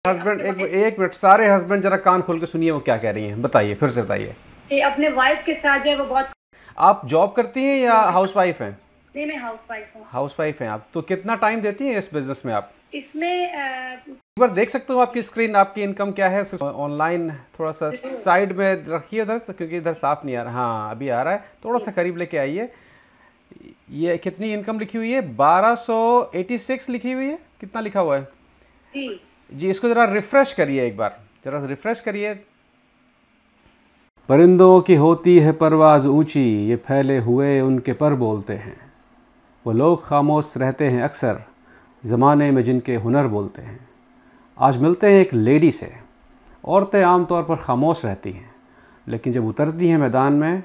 Husband एक minute, सारे husband जरा कान खोल के सुनिए वो क्या कह रही हैं, बताइए, फिर से बताइए। कि अपने वाइफ के साथ जो है वो बहुत। आप जॉब करती हैं या हाउस वाइफ हैं? नहीं, मैं हाउस वाइफ हूँ। हाउस वाइफ हैं आप, तो कितना टाइम देती हैं इस बिजनेस में आप? इसमें एक बार देख सकते हो आपकी स्क्रीन, आपकी इनकम क्या है, फिर ऑनलाइन थोड़ा सा साइड में रखिए उधर से, क्योंकि इधर साफ नहीं आ रहा। हाँ अभी आ रहा है, थोड़ा सा करीब लेके आइए। ये कितनी इनकम लिखी हुई है? 1286 लिखी हुई है, कितना लिखा हुआ है जी जी? इसको ज़रा रिफ़्रेश करिए, एक बार ज़रा रिफ़्रेश करिए। परिंदों की होती है परवाज़ ऊंची, ये फैले हुए उनके पर बोलते हैं। वो लोग खामोश रहते हैं अक्सर, ज़माने में जिनके हुनर बोलते हैं। आज मिलते हैं एक लेडी से। औरतें आमतौर पर खामोश रहती हैं, लेकिन जब उतरती हैं मैदान में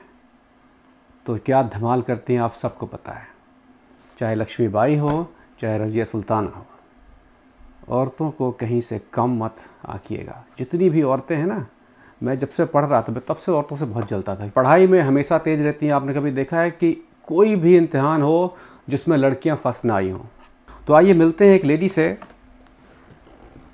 तो क्या धमाल करती हैं आप सबको पता है। चाहे लक्ष्मीबाई हो, चाहे रज़िया सुल्ताना हो, औरतों को कहीं से कम मत आकिएगा। जितनी भी औरतें हैं ना, मैं जब से पढ़ रहा था तब से औरतों से बहुत जलता था। पढ़ाई में हमेशा तेज़ रहती हैं। आपने कभी देखा है कि कोई भी इम्तिहान हो जिसमें लड़कियां फर्स्ट ना आई हों? तो आइए मिलते हैं एक लेडी से।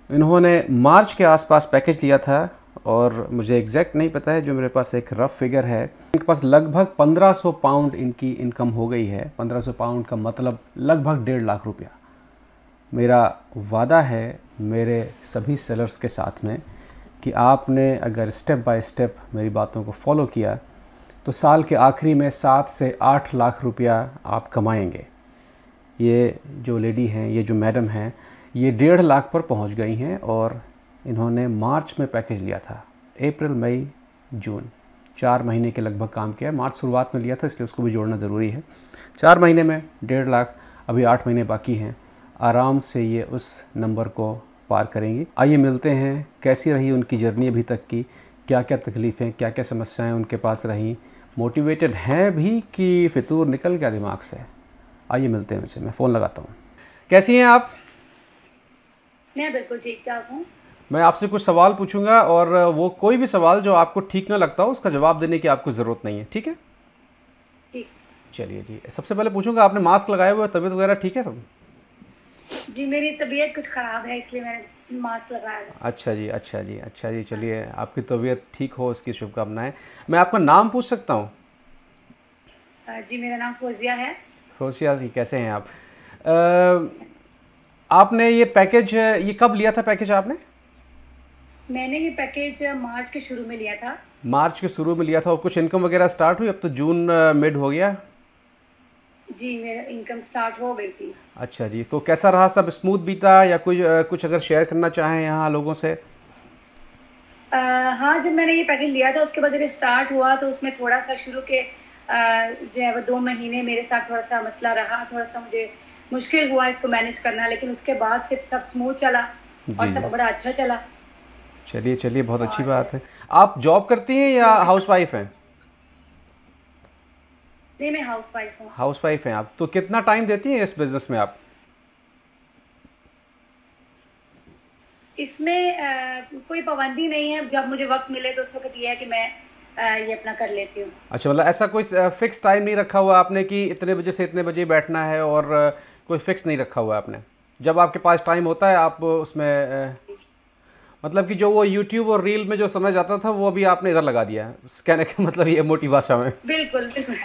इन्होंने मार्च के आसपास पैकेज लिया था और मुझे एग्जैक्ट नहीं पता है, जो मेरे पास एक रफ़ फिगर है, इनके पास लगभग 1500 पाउंड इनकी इनकम हो गई है। 1500 पाउंड का मतलब लगभग 1.5 लाख रुपया। मेरा वादा है मेरे सभी सेलर्स के साथ में कि आपने अगर स्टेप बाय स्टेप मेरी बातों को फॉलो किया तो साल के आखिरी में 7 से 8 लाख रुपया आप कमाएंगे। ये जो लेडी हैं, ये जो मैडम हैं, ये 1.5 लाख पर पहुंच गई हैं और इन्होंने मार्च में पैकेज लिया था। अप्रैल, मई, जून 4 महीने के लगभग काम किया। मार्च शुरुआत में लिया था, इसलिए उसको भी जोड़ना ज़रूरी है। 4 महीने में 1.5 लाख, अभी 8 महीने बाकी हैं। आराम से ये उस नंबर को पार करेंगी। आइए मिलते हैं कैसी रही उनकी जर्नी अभी तक की, क्या क्या तकलीफ़ें, क्या क्या समस्याएं उनके पास रहीं, मोटिवेटेड हैं भी कि फितूर निकल गया दिमाग से। आइए मिलते हैं उनसे, मैं फ़ोन लगाता हूँ। कैसी हैं आप? मैं बिल्कुल ठीक ठाक हूँ। मैं आपसे कुछ सवाल पूछूंगा और वो कोई भी सवाल जो आपको ठीक ना लगता हो उसका जवाब देने की आपको ज़रूरत नहीं है, ठीक है? ठीक। चलिए जी, सबसे पहले पूछूंगा, आपने मास्क लगाए हुए, तबीयत वगैरह ठीक है सब? जी, मेरी तबीयत कुछ ख़राब है इसलिए मैंने मास्क लगाया है। अच्छा जी, अच्छा जी, अच्छा जी। चलिए, आपकी तबीयत ठीक हो इसकी शुभकामनाएं। मैं आपका नाम पूछ सकता हूँ? जी, मेरा नाम फौजिया है। फोसिया जी, कैसे हैं आप? आपने ये पैकेज, ये कब लिया था पैकेज आपने? मैंने ये पैकेज मार्च के शुरू में लिया था। मार्च के शुरू में लिया था और कुछ इनकम वगैरह स्टार्ट हुई? अब तो जून मिड हो गया। जी, मेरा इनकम स्टार्ट हो गई थी। अच्छा जी, तो कैसा रहा? सब स्मूथ बीता या कुछ अगर शेयर करना चाहें यहाँ लोगों से? हाँ, जब मैंने ये पैकेज लिया था उसके बाद जब स्टार्ट हुआ तो उसमें थोड़ा सा शुरू के जो है वो 2 महीने मेरे साथ थोड़ा सा मसला रहा, थोड़ा सा मुझे मुश्किल हुआ इसको मैनेज करना, लेकिन उसके बाद से सब स्मूथ चला और जी सब जी। बड़ा अच्छा चला। चलिए चलिए, बहुत अच्छी और बात है। आप जॉब करती हैं या हाउस वाइफ हैं? नहीं, मैं हाउस वाइफ हूँ। हाउस वाइफ हैं आप, तो कितना टाइम देती हैं इस बिज़नेस में आप? इसमें कोई पाबंदी नहीं है, जब मुझे वक्त मिले तो उस वक्त ये है कि मैं ये अपना कर लेती हूँ। अच्छा, मतलब ऐसा कोई फिक्स टाइम नहीं रखा हुआ आपने कि इतने बजे से इतने बजे बैठना है, और कोई फिक्स नहीं रखा हुआ है आपने? जब आपके पास टाइम होता है आप उसमें मतलब कि जो वो यूट्यूब और रील में जो समय जाता था वो अभी आपने इधर लगा दिया है, कहने का मतलब ये मोटी भाषा में। बिल्कुल बिल्कुल।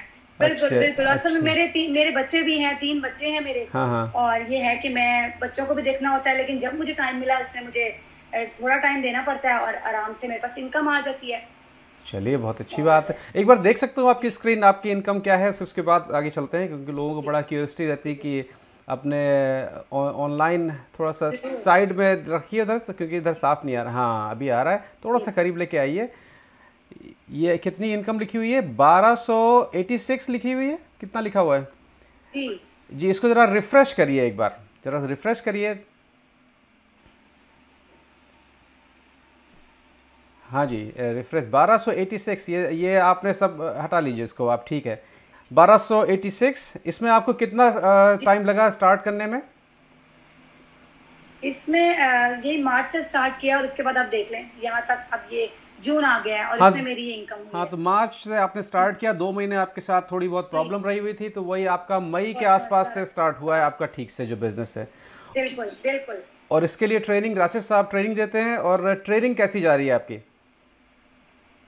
बिल्कुल अच्छा बिल्कुल, असल में अच्छा। मेरे बच्चे भी हैं, 3 बच्चे हैं मेरे। हाँ हाँ। और ये है कि मैं बच्चों को भी देखना होता है, लेकिन जब मुझे टाइम मिला उसमें मुझे थोड़ा टाइम देना पड़ता है और आराम से मेरे पास इनकम आ जाती है। चलिए, बहुत अच्छी बात है। और एक बार देख सकते हो आपकी स्क्रीन, आपकी इनकम क्या है, फिर उसके बाद आगे चलते हैं, क्योंकि लोगों को बड़ा क्यूरियोसिटी रहती है कि अपने ऑनलाइन थोड़ा सा साइड में रखिए उधर से, क्योंकि इधर साफ नहीं आ रहा। हाँ अभी आ रहा है, थोड़ा सा करीब लेके आइए। ये कितनी इनकम लिखी हुई है? 1286 लिखी हुई है, कितना लिखा हुआ है जी जी? इसको ज़रा रिफ़्रेश करिए, एक बार ज़रा रिफ़्रेश करिए। हाँ जी, रिफ्रेश 1286। ये आपने सब हटा लीजिए इसको आप, ठीक है? 1286। इसमें आपको कितना टाइम लगा स्टार्ट करने में? इसमें ये मार्च से स्टार्ट किया और उसके बाद आप देख लें यहाँ तक अब ये जून आ गया है और हाँ इसमें मेरी ये इनकम हुई हाँ, है। तो मार्च से आपने स्टार्ट किया, 2 महीने आपके साथ थोड़ी बहुत जी, प्रॉब्लम रही हुई थी, तो वही आपका मई के बहुत आसपास मसला से रहा। स्टार्ट हुआ है आपका ठीक से जो बिज़नेस है। बिल्कुल बिल्कुल। और इसके लिए ट्रेनिंग राशिद साहब ट्रेनिंग देते हैं, और ट्रेनिंग कैसी जा रही है आपकी?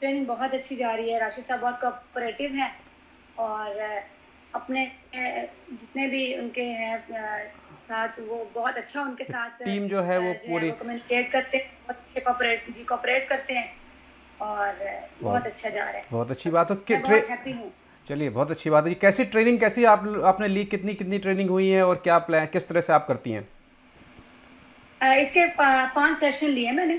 ट्रेनिंग बहुत अच्छी जा रही है, राशिद साहब बहुत कोऑपरेटिव हैं और अपने जितने भी उनके हैं साथ वो बहुत अच्छा उनके साथ टीम जो है वो पूरी कम्युनिकेट करते हैं, बहुत अच्छे कोऑपरेट करते हैं और बहुत अच्छा जा रहा है। बहुत अच्छी बात है, बहुत हैप्पी हूँ। चलिए बहुत अच्छी बात है। कैसी ट्रेनिंग कैसी आपने ली, कितनी ट्रेनिंग हुई है और क्या प्लान किस तरह से आप करती हैं? इसके 5 सेशन लिए मैंने।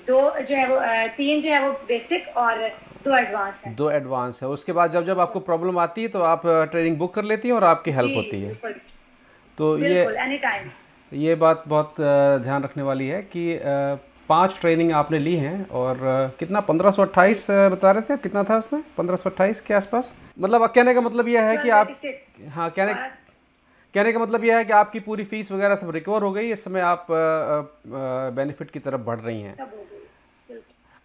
2 जो है वो 3 जो है वो बेसिक और 2 एडवांस है। 2 एडवांस है। उसके बाद जब आपको प्रॉब्लम आती है तो आप ट्रेनिंग बुक कर लेती हैं और आपकी हेल्प होती है। तो एनी टाइम ये बात बहुत ध्यान रखने वाली है कि 5 ट्रेनिंग आपने ली हैं और कितना 1528 बता रहे थे आप, कितना था उसमें? 1528 के आसपास। मतलब कहने का मतलब यह है कि आप हाँ कहने का मतलब यह है कि आपकी पूरी फीस वगैरह सब रिकवर हो गई, इस समय आप बेनिफिट की तरफ बढ़ रही हैं।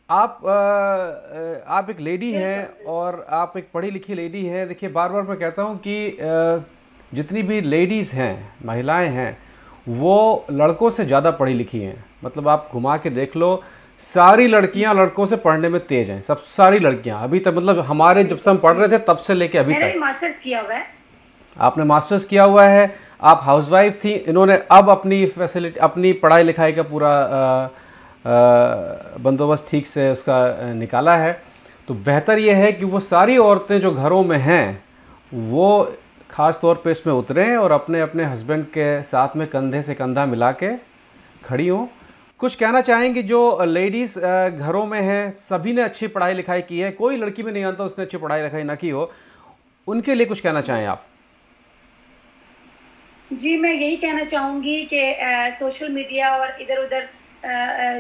आप एक लेडी हैं और आप एक पढ़ी लिखी लेडी हैं। देखिए बार बार मैं कहता हूं कि जितनी भी लेडीज़ हैं, महिलाएं हैं, वो लड़कों से ज़्यादा पढ़ी लिखी हैं। मतलब आप घुमा के देख लो, सारी लड़कियां लड़कों से पढ़ने में तेज हैं। सब सारी लड़कियां अभी तक, मतलब हमारे जब से हम पढ़ रहे थे तब से लेके अभी तक। मैंने मास्टर्स किया हुआ है। आपने मास्टर्स किया हुआ है, आप हाउसवाइफ थी, इन्होंने अब अपनी फैसिलिटी, अपनी पढ़ाई लिखाई का पूरा बंदोबस्त ठीक से उसका निकाला है। तो बेहतर यह है कि वो सारी औरतें जो घरों में हैं वो ख़ास तौर पे इसमें उतरें और अपने अपने हस्बैंड के साथ में कंधे से कंधा मिला के खड़ी हों। कुछ कहना चाहेंगे जो लेडीज़ घरों में हैं, सभी ने अच्छी पढ़ाई लिखाई की है, कोई लड़की में नहीं जानता उसने अच्छी पढ़ाई लिखाई ना की हो, उनके लिए कुछ कहना चाहें आप? जी मैं यही कहना चाहूँगी कि सोशल मीडिया और इधर उधर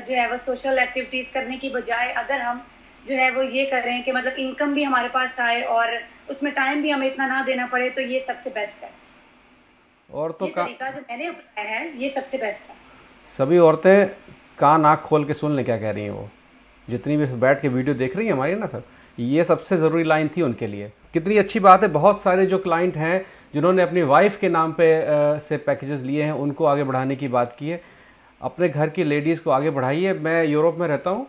जो है वो सोशल एक्टिविटीज़ करने की बजाय अगर हम जो है वो ये करें कि मतलब इनकम भी हमारे पास आए और उसमें टाइम भी हमें इतना ना देना पड़े, तो ये सबसे बेस्ट है। और तो ये तरीका जो मैंने अपनाया है ये सबसे बेस्ट है। सभी औरतें कान आँख खोल के सुन लें क्या कह रही हैं वो, जितनी भी बैठ के वीडियो देख रही हैं हमारी ना सर, ये सबसे ज़रूरी लाइन थी उनके लिए। कितनी अच्छी बात है। बहुत सारे जो क्लाइंट हैं जिन्होंने अपनी वाइफ के नाम पे से पैकेजेस लिए हैं, उनको आगे बढ़ाने की बात की है। अपने घर की लेडीज़ को आगे बढ़ाइए। मैं यूरोप में रहता हूँ,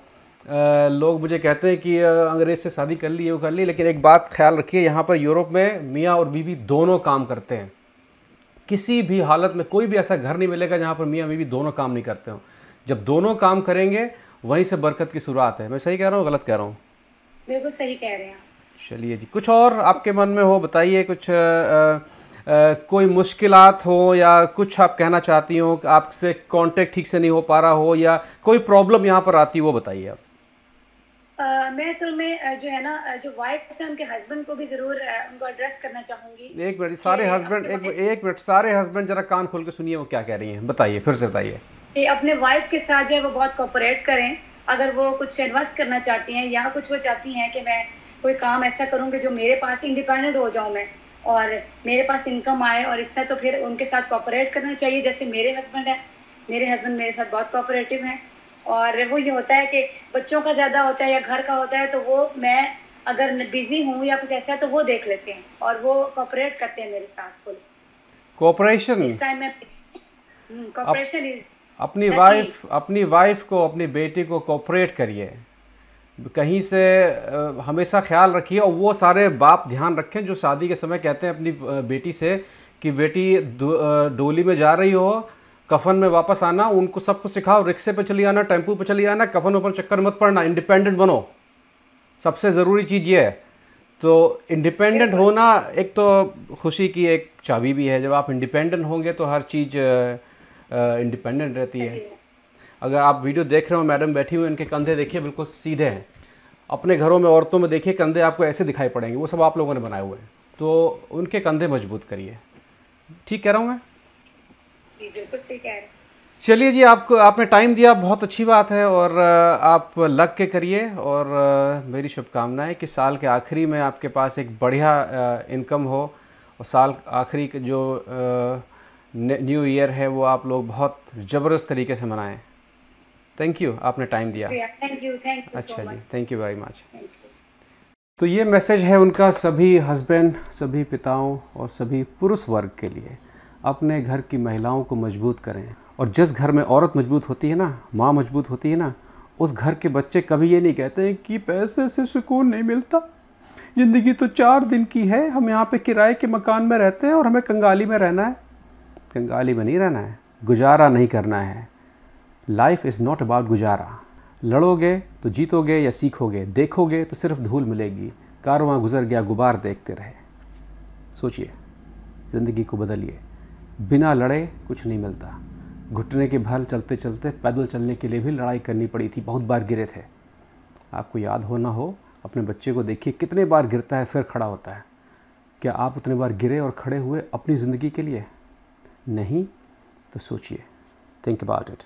लोग मुझे कहते हैं कि अंग्रेज़ से शादी कर ली, वो कर ली, लेकिन एक बात ख्याल रखिए, यहाँ पर यूरोप में मियाँ और बीवी दोनों काम करते हैं। किसी भी हालत में कोई भी ऐसा घर नहीं मिलेगा जहाँ पर मियाँ बीवी दोनों काम नहीं करते हों। जब दोनों काम करेंगे वहीं से बरकत की शुरुआत है। मैं सही कह रहा हूँ, गलत कह रहा हूँ? बिल्कुल सही कह रहे हैं। चलिए जी, कुछ और आपके मन में हो बताइए, कुछ कोई मुश्किलात हो या कुछ आप कहना चाहती हो, आपसे कांटेक्ट ठीक से नहीं हो पा रहा हो या कोई प्रॉब्लम यहाँ पर आती है, वो बताइए आप। मैं असल में जो है ना, जो वाइफ है उनके हस्बैंड को भी जरूर उनको एड्रेस करना चाहूँगी। एक मिनट, सारे हस्बैंड एक मिनट, सारे हस्बैंड जरा कान खोल के सुनिए वो क्या कह रही हैं, बताइए, फिर से बताइए। कि अपने वाइफ के साथ जो है वो बहुत कोऑपरेट करें। अगर वो कुछ इन्वेस्ट करना चाहती हैं या कुछ वो चाहती हैं कि मैं कोई काम ऐसा करूँ कि जो मेरे पास इंडिपेंडेंट हो जाऊँ मैं और मेरे पास इनकम आए और इससे, तो फिर उनके साथ कोऑपरेट करना चाहिए। जैसे मेरे हस्बैंड है, मेरे हस्बैंड मेरे साथ बहुत कोऑपरेटिव हैं और वो ये होता है कि बच्चों का ज़्यादा होता है या घर का होता है तो वो, मैं अगर बिजी हूँ या कुछ ऐसा है तो वो देख लेते हैं और वो कोऑपरेट करते हैं मेरे साथ फुल कोऑपरेशन। इस टाइम में कोऑपरेशन अपनी वाइफ को, अपनी बेटी को कोऑपरेट करिए, कहीं से हमेशा ख्याल रखिए। और वो सारे बाप ध्यान रखें जो शादी के समय कहते हैं अपनी बेटी से कि बेटी डोली में जा रही हो, कफन में वापस आना, उनको सब कुछ सिखाओ, रिक्शे पे चली आना, टेम्पू पे चली आना, कफन ऊपर चक्कर मत पड़ना, इंडिपेंडेंट बनो। सबसे ज़रूरी चीज़ ये है। तो इंडिपेंडेंट होना एक तो खुशी की एक चाबी भी है। जब आप इंडिपेंडेंट होंगे तो हर चीज़ इंडिपेंडेंट रहती है। अगर आप वीडियो देख रहे हो, मैडम बैठी हुई, इनके कंधे देखिए बिल्कुल सीधे हैं। अपने घरों में औरतों में देखिए कंधे आपको ऐसे दिखाई पड़ेंगे, वो सब आप लोगों ने बनाए हुए हैं। तो उनके कंधे मजबूत करिए। ठीक कह रहा हूँ मैं? बिल्कुल सही कह रहे हैं। चलिए जी, आपने टाइम दिया, बहुत अच्छी बात है और आप लग के करिए। और मेरी शुभकामनाएं कि साल के आखिरी में आपके पास एक बढ़िया इनकम हो और साल आखिरी जो न्यू ईयर है वो आप लोग बहुत ज़बरदस्त तरीके से मनाएं। थैंक यू, आपने टाइम दिया। थैंक यू अच्छा जी, थैंक यू वेरी मच। तो ये मैसेज है उनका सभी हस्बैंड, सभी पिताओं और सभी पुरुष वर्ग के लिए। अपने घर की महिलाओं को मजबूत करें, और जिस घर में औरत मजबूत होती है ना, माँ मजबूत होती है ना, उस घर के बच्चे कभी ये नहीं कहते हैं कि पैसे से सुकून नहीं मिलता, ज़िंदगी तो 4 दिन की है, हम यहाँ पे किराए के मकान में रहते हैं और हमें कंगाली में रहना है। कंगाली में नहीं रहना है, गुजारा नहीं करना है। लाइफ इज़ नॉट अबाउट गुजारा। लड़ोगे तो जीतोगे या सीखोगे, देखोगे तो सिर्फ धूल मिलेगी। कारवां गुजर गया, गुबार देखते रहे। सोचिए, ज़िंदगी को बदलिए। बिना लड़े कुछ नहीं मिलता। घुटने के बल चलते चलते पैदल चलने के लिए भी लड़ाई करनी पड़ी थी, बहुत बार गिरे थे। आपको याद हो ना हो, अपने बच्चे को देखिए कितने बार गिरता है फिर खड़ा होता है। क्या आप उतने बार गिरे और खड़े हुए अपनी ज़िंदगी के लिए? नहीं तो सोचिए, थिंक अबाउट इट।